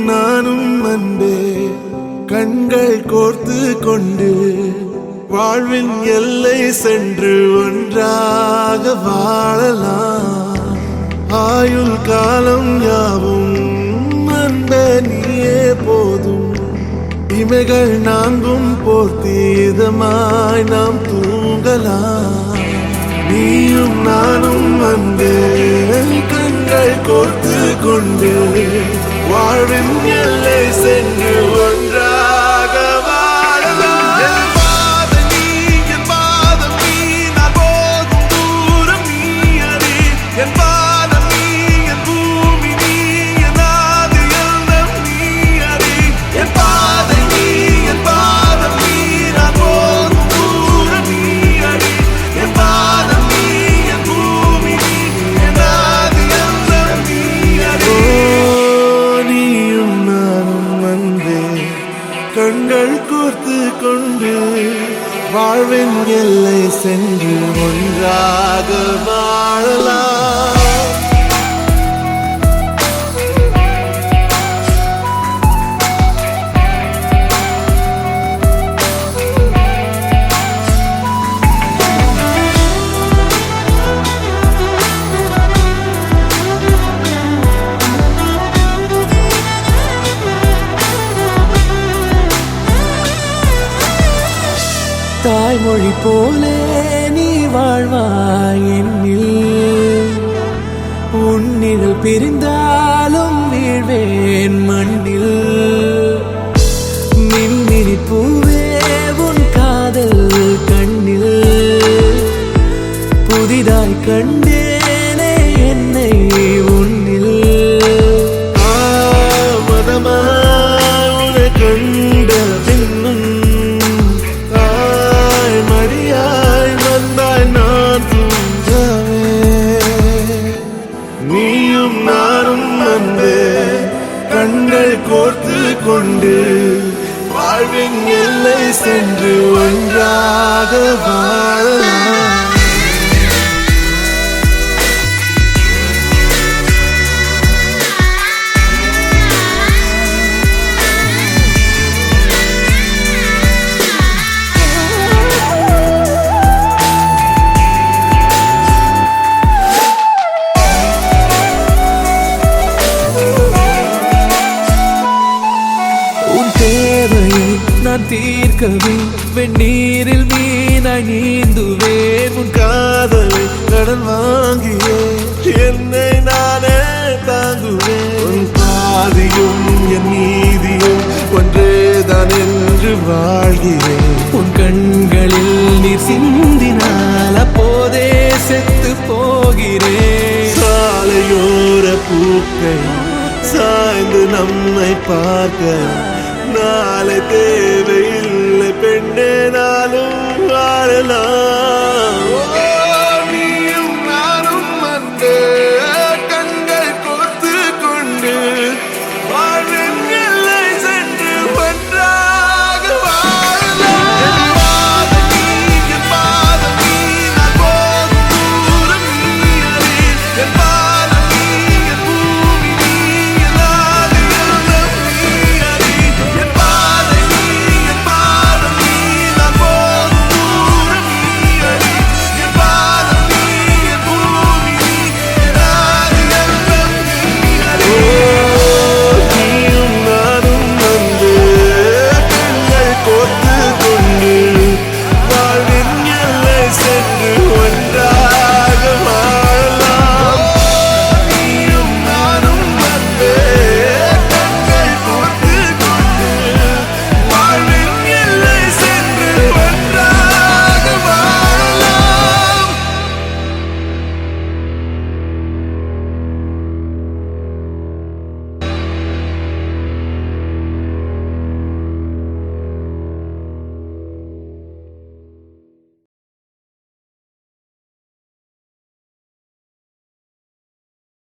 நானும் அன்பே கண்கள் கோர்த்து கொண்டு வாழ்வின் எல்லை சென்று ஒன்றாக வாழலாம். ஆயுள் காலம் யாவும் அன்பே நீயே போதும். இமைகள் நான்கும் போர்த்தி இதமாய் நாம் தூங்கலாம். நீயும் நானும் அன்பே கண்கள் கோர்த்து கொண்டு வாழ்வின் எல்லை சென்று ஒன்றாக வாழலாம். என் பாதம் நீ, என் பாதம் நீ, நான் போகும் தூரம் நீ அறி. என் பாதம் நீ, என் பூமி நீ, என் ஆதி எல்லாம் நீ அறி. என் பாதம் நீ, என் பாதம் நீ, நான் போகும் தூரம் நீ அறி. என் பாதம் நீ, என் பூமி நீ, என் ஆதி எல்லாம் நீ அறி. நீயும் நானும் அன்பே கண்கள் கோர்த்து கொண்டு வாழ்வின் எல்லை சென்று ஒன்றாக வாழலாம். தாய்மொழி போலே நீ வாழ்வாய் என்னில். உன்னில் பிரிந்தாலும் வீழ்வேன் மண்ணில். மின்மினி பூவே உன் காதல் கண்ணில். புதிதாய் கண்டேனே என்னை உன்னில். மதமாய் உன்னை கண்ட பின்னும் மடியாய் வந்தாய் நான் தூங்கவே. நீயும் நானும் அன்பே கண்கள் கோர்த்து கொண்டு வாழ்வின் எல்லை சென்று ஒன்றாக வாழலாம். நான் தீர்க்கவே வெந்நீரில் மீனாய் நீந்துவேன். உன் காதலை கடன் வாங்கியே என்னை நானே தாங்குவேன். உன் பாதியும் என் நீதியும் ஒன்றேதான் என்று வாழ்கிறேன். உன் கண்களில் நீர் சிந்தினால் அப்போதே செத்து போகிறேன். சாலையோர பூக்கள் சாய்ந்து நம்மை பார்க்க நாளை தேவையில்லை பெண்ணே நாளும் வாழலாம்.